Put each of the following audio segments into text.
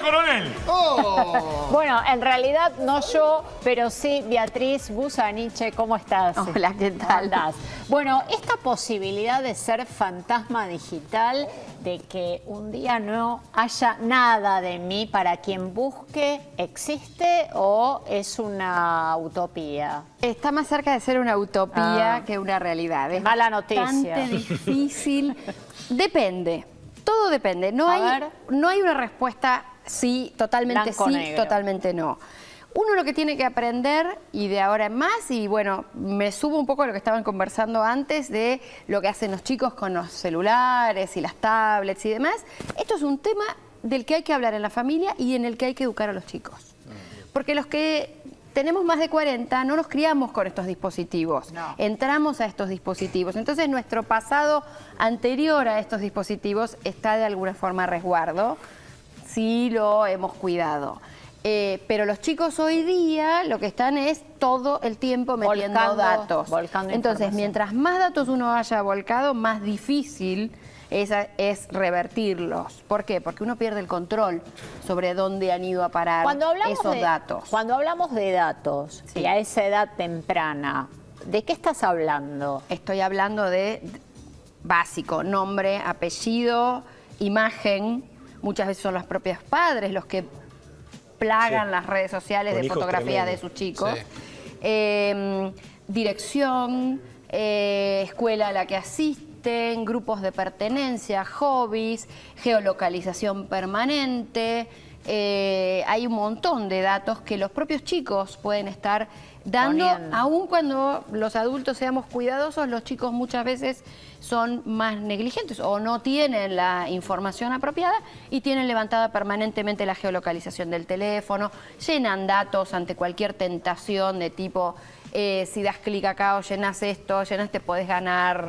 Coronel. Oh. Bueno, en realidad no yo, pero sí Beatriz Busaniche. ¿Cómo estás? Hola, ¿qué tal? ¿Cómo andás? Bueno, esta posibilidad de ser fantasma digital, de que un día no haya nada de mí para quien busque, ¿existe o es una utopía? Está más cerca de ser una utopía que una realidad. Es mala noticia. bastante difícil. Depende. Todo depende. No hay una respuesta sí, totalmente Blanco, sí, negro. totalmente no. Uno lo que tiene que aprender, y de ahora en más, y bueno, me subo un poco a lo que estaban conversando antes de lo que hacen los chicos con los celulares y las tablets y demás. Esto es un tema del que hay que hablar en la familia y en el que hay que educar a los chicos. Porque los que tenemos más de 40 no nos criamos con estos dispositivos, No. entramos a estos dispositivos. Entonces nuestro pasado anterior a estos dispositivos está de alguna forma a resguardo, si lo hemos cuidado. Pero los chicos hoy día lo que están es todo el tiempo metiendo datos. Volcando Entonces, información. mientras más datos uno haya volcado, más difícil es revertirlos. ¿Por qué? Porque uno pierde el control sobre dónde han ido a parar esos datos. Cuando hablamos de datos, Sí. y a esa edad temprana, ¿de qué estás hablando? Estoy hablando de básico, nombre, apellido, imagen. Muchas veces son los propios padres los que plagan las redes sociales Con de hijos fotografías de tremendos. sus chicos. Sí. Dirección, escuela a la que asisten, grupos de pertenencia, hobbies, geolocalización permanente. Hay un montón de datos que los propios chicos pueden estar dando, Poniendo. aun cuando los adultos seamos cuidadosos, los chicos muchas veces son más negligentes o no tienen la información apropiada y tienen levantada permanentemente la geolocalización del teléfono, llenan datos ante cualquier tentación de tipo, si das clic acá o llenas esto, te podés ganar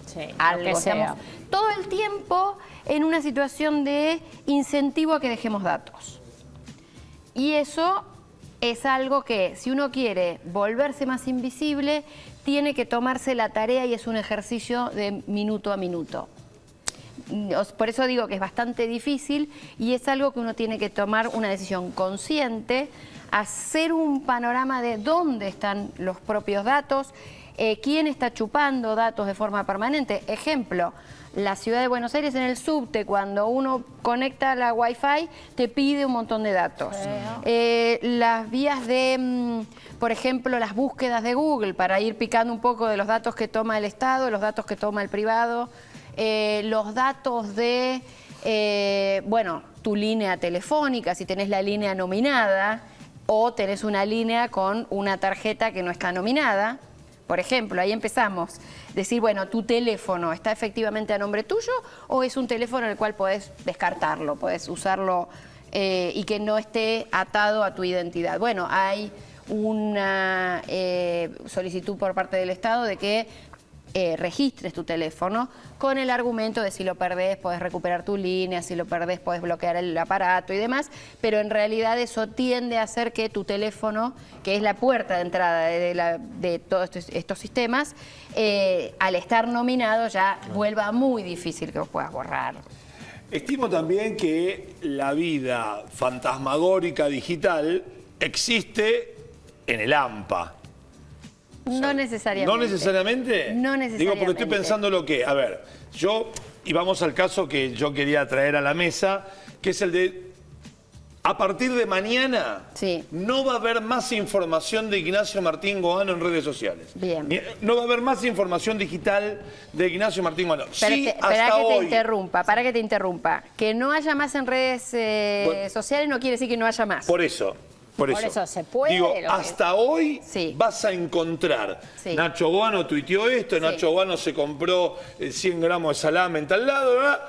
Sí, algo. lo que sea. Estamos todo el tiempo en una situación de incentivo a que dejemos datos. Y eso es algo que, si uno quiere volverse más invisible, tiene que tomarse la tarea y es un ejercicio de minuto a minuto. Por eso digo que es bastante difícil y es algo que uno tiene que tomar una decisión consciente, hacer un panorama de dónde están los propios datos, quién está chupando datos de forma permanente. Ejemplo, la ciudad de Buenos Aires en el subte, cuando uno conecta la Wi-Fi, te pide un montón de datos. Las vías de, por ejemplo, las búsquedas de Google, para ir picando un poco de los datos que toma el Estado, los datos que toma el privado, los datos de, bueno, tu línea telefónica, si tenés la línea nominada, o tenés una línea con una tarjeta que no está nominada. Por ejemplo, ahí empezamos. Decir, bueno, tu teléfono está efectivamente a nombre tuyo o es un teléfono en el cual podés descartarlo, podés usarlo y que no esté atado a tu identidad. Bueno, hay una solicitud por parte del Estado de que registres tu teléfono con el argumento de si lo perdés podés recuperar tu línea, si lo perdés podés bloquear el aparato y demás, pero en realidad eso tiende a hacer que tu teléfono, que es la puerta de entrada de todos estos sistemas, al estar nominado ya vuelva muy difícil que lo puedas borrar. Estimo también que la vida fantasmagórica digital existe en el AMPA. No necesariamente. ¿No necesariamente? No necesariamente. Digo, porque estoy pensando lo que... A ver, y vamos al caso que yo quería traer a la mesa, que es el de... A partir de mañana, Sí. no va a haber más información de Ignacio Martín Goano en redes sociales. Bien. No va a haber más información digital de Ignacio Martín Goano. Sí, Para hasta que hoy. te interrumpa. Que no haya más en redes sociales no quiere decir que no haya más. Por eso. Se puede. Digo, lo que- hasta hoy Sí. vas a encontrar. Sí. Nacho Goano tuiteó esto, Sí. Nacho Goano se compró 100 gramos de salame en tal lado, ¿verdad?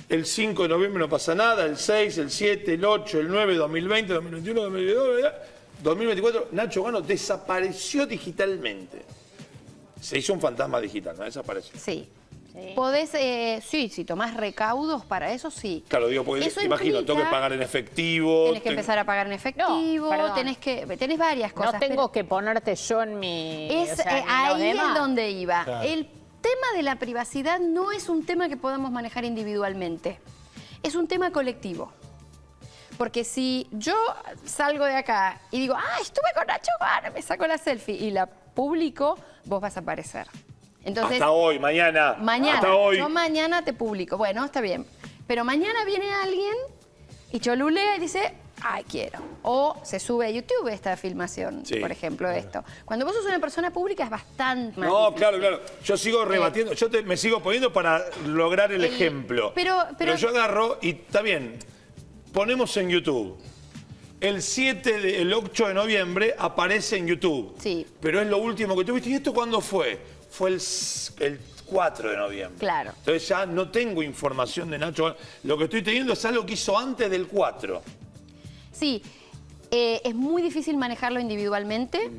El 5 de noviembre no pasa nada, el 6, el 7, el 8, el 9, 2020, 2021, 2022, ¿verdad? 2024, Nacho Goano desapareció digitalmente. Se hizo un fantasma digital, ¿no? Desapareció. Sí. Sí. Podés, si tomás recaudos para eso, sí. Claro, digo, porque Eso imagino, tengo que implica- pagar en efectivo. Tenés que empezar a pagar en efectivo, perdón. tenés varias cosas. No tengo que ponerte yo en mi... Es, o sea, ni los ahí es demás. donde iba. Claro. El tema de la privacidad no es un tema que podamos manejar individualmente. Es un tema colectivo. Porque si yo salgo de acá y digo, estuve con Nacho Guara, me saco la selfie y la publico, vos vas a aparecer. Entonces, hasta hoy, mañana. Hasta hoy. yo mañana te publico. Bueno, está bien. Pero mañana viene alguien y cholulea y dice, ay, quiero. O se sube a YouTube esta filmación, Sí. por ejemplo, esto. Cuando vos sos una persona pública es bastante más No, difícil. claro. Yo sigo rebatiendo, me sigo poniendo para lograr el ejemplo. pero yo agarro y está bien, ponemos en YouTube. El 8 de noviembre aparece en YouTube. Sí. Pero es lo último que tuviste. ¿Y esto cuándo fue? Fue el 4 de noviembre. Claro. Entonces ya no tengo información de Nacho. Lo que estoy teniendo es algo que hizo antes del 4. Sí, es muy difícil manejarlo individualmente.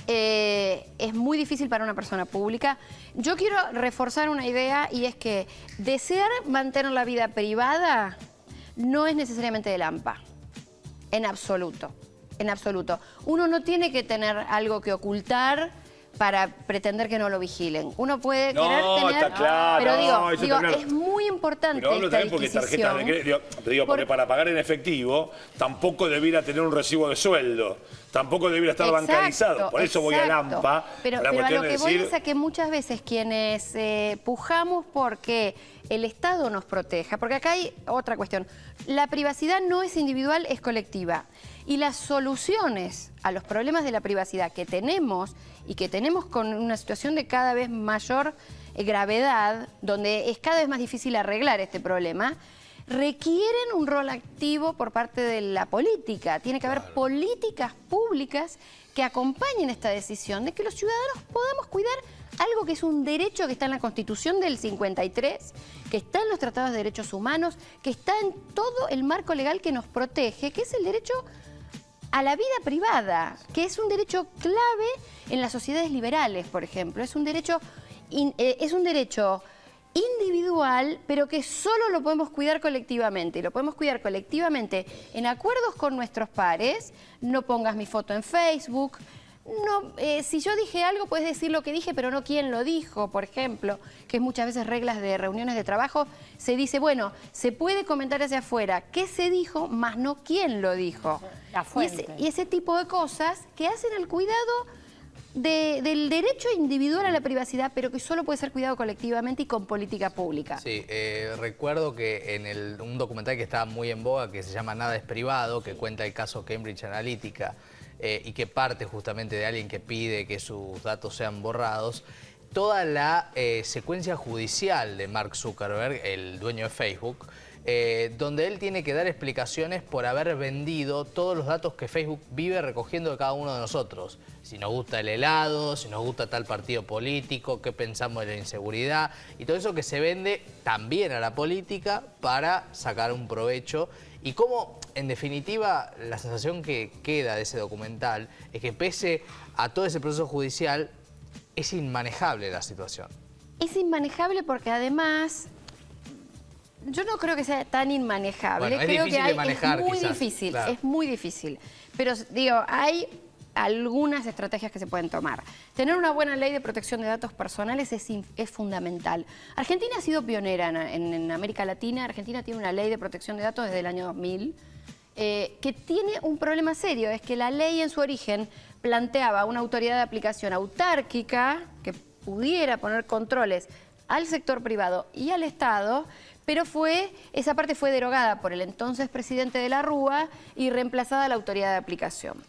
Es muy difícil para una persona pública. Yo quiero reforzar una idea y es que desear mantener la vida privada no es necesariamente del AMPA. En absoluto. En absoluto. Uno no tiene que tener algo que ocultar para pretender que no lo vigilen. Uno puede querer tener... está claro. Pero no, eso digo, está claro. es muy importante Pero hablo esta también porque tarjetas de disquisición. crédito, porque para pagar en efectivo tampoco debiera tener un recibo de sueldo, tampoco debiera estar bancarizado. Por eso voy al AMPA. Pero a lo que voy es a que muchas veces quienes pujamos porque el Estado nos proteja, porque acá hay otra cuestión. La privacidad no es individual, es colectiva. Y las soluciones a los problemas de la privacidad que tenemos y que tenemos con una situación de cada vez mayor gravedad, donde es cada vez más difícil arreglar este problema, requieren un rol activo por parte de la política. Tiene que haber políticas públicas que acompañen esta decisión de que los ciudadanos podamos cuidar algo que es un derecho que está en la Constitución del 53, que está en los tratados de derechos humanos, que está en todo el marco legal que nos protege, que es el derecho a la vida privada, que es un derecho clave en las sociedades liberales, por ejemplo. Es un derecho individual, pero que solo lo podemos cuidar colectivamente. Y lo podemos cuidar colectivamente en acuerdos con nuestros pares. No pongas mi foto en Facebook. No, si yo dije algo, puedes decir lo que dije, pero no quién lo dijo, por ejemplo, que es muchas veces reglas de reuniones de trabajo. Se dice, bueno, se puede comentar hacia afuera qué se dijo, más no quién lo dijo. La fuente. Y ese tipo de cosas que hacen el cuidado del derecho individual a la privacidad, pero que solo puede ser cuidado colectivamente y con política pública. Sí, recuerdo que en un documental que estaba muy en boga, que se llama Nada es privado, que cuenta el caso Cambridge Analytica, y que parte justamente de alguien que pide que sus datos sean borrados, toda la secuencia judicial de Mark Zuckerberg, el dueño de Facebook, donde él tiene que dar explicaciones por haber vendido todos los datos que Facebook vive recogiendo de cada uno de nosotros. Si nos gusta el helado, si nos gusta tal partido político, qué pensamos de la inseguridad, y todo eso que se vende también a la política para sacar un provecho. Y cómo, en definitiva, la sensación que queda de ese documental es que pese a todo ese proceso judicial, es inmanejable la situación. Es inmanejable porque además, yo no creo que sea tan inmanejable. Bueno, es creo difícil que de manejar, es muy quizás, difícil, claro. es muy difícil. Pero digo, hay algunas estrategias que se pueden tomar. Tener una buena ley de protección de datos personales es fundamental. Argentina ha sido pionera en América Latina. Argentina tiene una ley de protección de datos desde el año 2000, que tiene un problema serio. Es que la ley en su origen planteaba una autoridad de aplicación autárquica que pudiera poner controles al sector privado y al Estado, pero esa parte fue derogada por el entonces presidente de la Rúa y reemplazada a la autoridad de aplicación.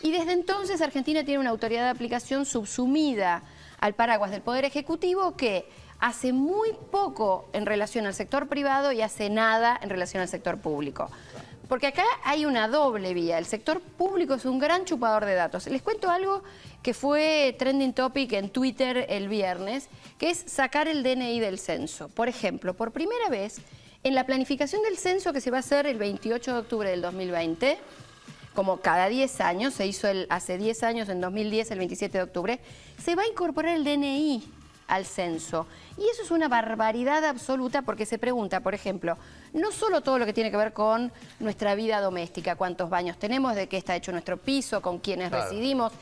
Y desde entonces Argentina tiene una autoridad de aplicación subsumida al paraguas del Poder Ejecutivo que hace muy poco en relación al sector privado y hace nada en relación al sector público. Porque acá hay una doble vía. El sector público es un gran chupador de datos. Les cuento algo que fue trending topic en Twitter el viernes, que es sacar el DNI del censo. Por ejemplo, por primera vez, en la planificación del censo que se va a hacer el 28 de octubre del 2020, como cada 10 años, se hizo hace 10 años, en 2010, el 27 de octubre, se va a incorporar el DNI al censo. Y eso es una barbaridad absoluta porque se pregunta, por ejemplo, no solo todo lo que tiene que ver con nuestra vida doméstica, cuántos baños tenemos, de qué está hecho nuestro piso, con quiénes residimos,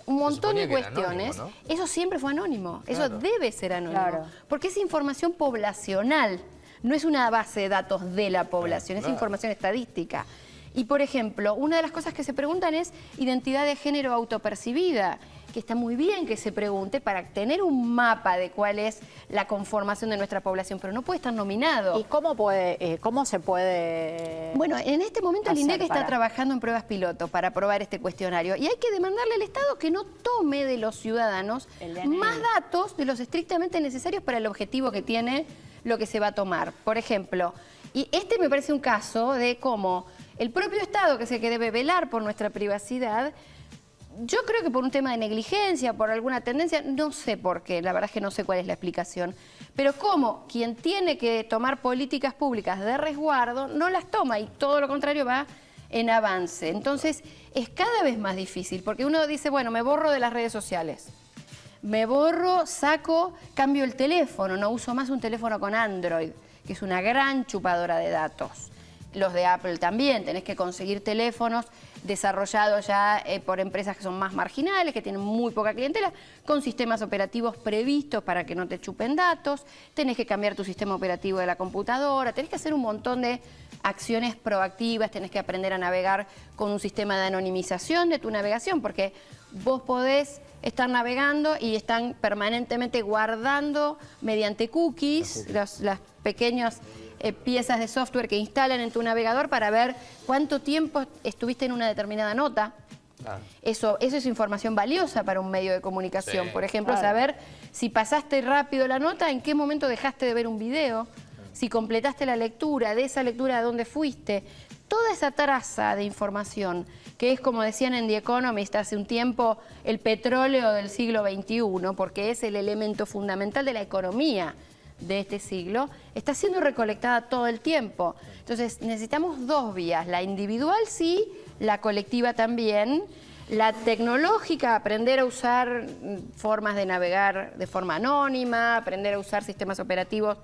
un montón de cuestiones. Anónimo, ¿no? Eso siempre fue anónimo, eso debe ser anónimo, Claro. porque es información poblacional. no es una base de datos de la población, es información estadística. Y, por ejemplo, una de las cosas que se preguntan es identidad de género autopercibida, que está muy bien que se pregunte para tener un mapa de cuál es la conformación de nuestra población, pero no puede estar nominado. ¿Y cómo se puede...? Bueno, en este momento el hacer INDEC está para- trabajando en pruebas piloto para aprobar este cuestionario y hay que demandarle al Estado que no tome de los ciudadanos El DNI. más datos de los estrictamente necesarios para el objetivo que tiene lo que se va a tomar. Por ejemplo, y este me parece un caso de cómo el propio Estado, que es el que debe velar por nuestra privacidad, yo creo que por un tema de negligencia, por alguna tendencia, no sé por qué, la verdad es que no sé cuál es la explicación, pero como quien tiene que tomar políticas públicas de resguardo, no las toma y todo lo contrario va en avance. Entonces es cada vez más difícil, porque uno dice, bueno, me borro de las redes sociales, me borro, saco, cambio el teléfono, no uso más un teléfono con Android, que es una gran chupadora de datos. Los de Apple también, tenés que conseguir teléfonos desarrollados ya por empresas que son más marginales, que tienen muy poca clientela, con sistemas operativos previstos para que no te chupen datos, tenés que cambiar tu sistema operativo de la computadora, tenés que hacer un montón de acciones proactivas, tenés que aprender a navegar con un sistema de anonimización de tu navegación, porque vos podés estar navegando y están permanentemente guardando mediante cookies las pequeñas piezas de software que instalan en tu navegador para ver cuánto tiempo estuviste en una determinada nota. Eso es información valiosa para un medio de comunicación. Sí. Por ejemplo, saber si pasaste rápido la nota, en qué momento dejaste de ver un video, si completaste la lectura, de esa lectura a dónde fuiste. Toda esa traza de información, que es, como decían en The Economist hace un tiempo, el petróleo del siglo XXI, porque es el elemento fundamental de la economía de este siglo, está siendo recolectada todo el tiempo. Entonces necesitamos dos vías, la individual sí, la colectiva también, la tecnológica, aprender a usar formas de navegar de forma anónima, aprender a usar sistemas operativos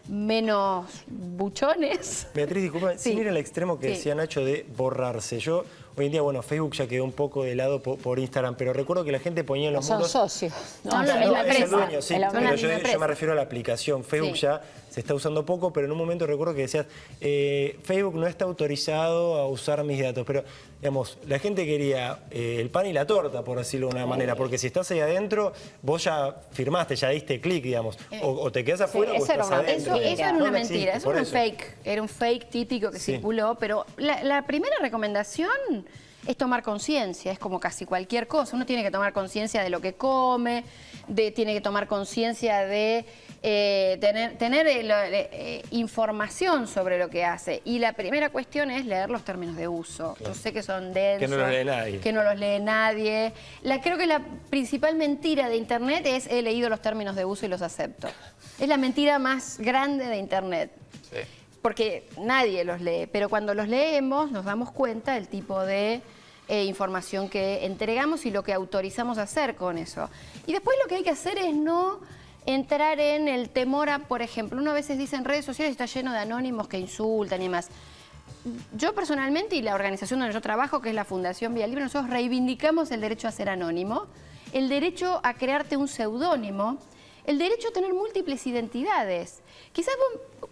menos buchones. Beatriz, disculpa, Sí. sin ir al extremo que Sí. decía Nacho de borrarse. Yo, hoy en día, bueno, Facebook ya quedó un poco de lado por Instagram, pero recuerdo que la gente ponía en los Son muros... socios. Son la misma es el empresa. dueño, sí, Es la pero misma yo empresa. me refiero a la aplicación. Facebook Sí. ya se está usando poco, pero en un momento recuerdo que decías, Facebook no está autorizado a usar mis datos, pero, digamos, la gente quería el pan y la torta, por decirlo de una manera, porque si estás ahí adentro, vos ya firmaste, ya diste clic, digamos, o te quedas afuera o eso era estás una adentro. Eso era No, una no existe, mentira, eso por era un fake, era un fake típico que Sí. circuló, pero la primera recomendación es tomar conciencia, es como casi cualquier cosa, uno tiene que tomar conciencia de lo que come, tiene que tomar conciencia de tener información sobre lo que hace. Y la primera cuestión es leer los términos de uso. Yo sé que son densos. Que no los lee nadie. Que no los lee nadie. Creo que la principal mentira de Internet es he leído los términos de uso y los acepto. Es la mentira más grande de Internet. Sí. Porque nadie los lee, pero cuando los leemos nos damos cuenta del tipo de información que entregamos y lo que autorizamos a hacer con eso. Y después lo que hay que hacer es no entrar en el temor a, por ejemplo, uno a veces dice en redes sociales está lleno de anónimos que insultan y demás. Yo personalmente y la organización donde yo trabajo, que es la Fundación Vía Libre, nosotros reivindicamos el derecho a ser anónimo, el derecho a crearte un seudónimo, el derecho a tener múltiples identidades. Quizás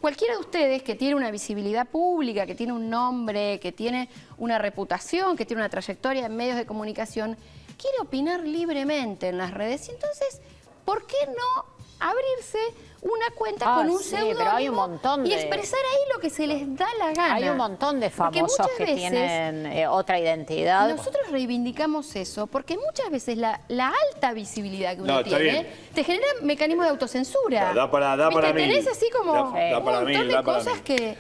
cualquiera de ustedes que tiene una visibilidad pública, que tiene un nombre, que tiene una reputación, que tiene una trayectoria en medios de comunicación, quiere opinar libremente en las redes. Y entonces, ¿por qué no abrirse una cuenta con un sí, seudónimo pero hay un montón y de- expresar ahí lo que se les da la gana? Hay un montón de Porque famosos muchas que veces tienen otra identidad. nosotros reivindicamos eso porque muchas veces la alta visibilidad que uno No, está tiene bien. te genera mecanismos de autocensura. Da para ¿Viste? mil. Tenés así como Da un para montón mil, de da para cosas mil. que...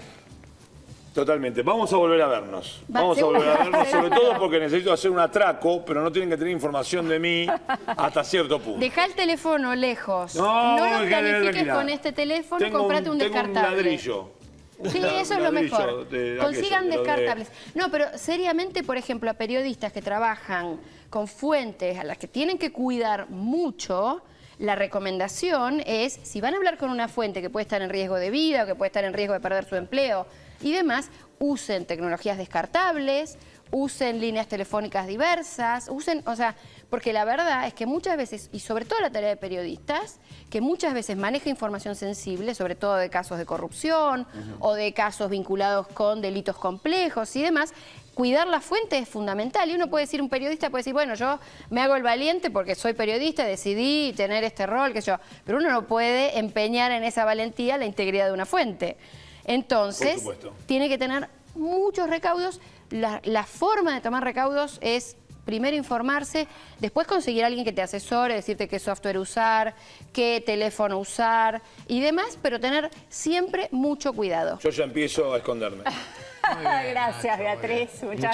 Totalmente. Vamos a volver a vernos. Vamos a seguro. volver a vernos, sobre todo porque necesito hacer un atraco, pero no tienen que tener información de mí hasta cierto punto. Dejá el teléfono lejos. No, No lo dejá de planifiques tranquila. con este teléfono, Tengo comprate un tengo descartable. un ladrillo. Sí, Un eso es lo ladrillo mejor. de Consigan aquello, pero de- descartables. No, pero seriamente, por ejemplo, a periodistas que trabajan con fuentes a las que tienen que cuidar mucho, la recomendación es, si van a hablar con una fuente que puede estar en riesgo de vida o que puede estar en riesgo de perder su empleo y demás, usen tecnologías descartables, usen líneas telefónicas diversas, o sea, porque la verdad es que muchas veces, y sobre todo la tarea de periodistas, que muchas veces maneja información sensible, sobre todo de casos de corrupción o de casos vinculados con delitos complejos y demás, cuidar la fuente es fundamental. Y uno puede decir, un periodista puede decir, bueno, yo me hago el valiente porque soy periodista, decidí tener este rol, qué sé yo, pero uno no puede empeñar en esa valentía la integridad de una fuente. Entonces, Por supuesto. tiene que tener muchos recaudos. La forma de tomar recaudos es primero informarse, después conseguir a alguien que te asesore, decirte qué software usar, qué teléfono usar y demás, pero tener siempre mucho cuidado. Yo ya empiezo a esconderme. Gracias, Beatriz. Muchas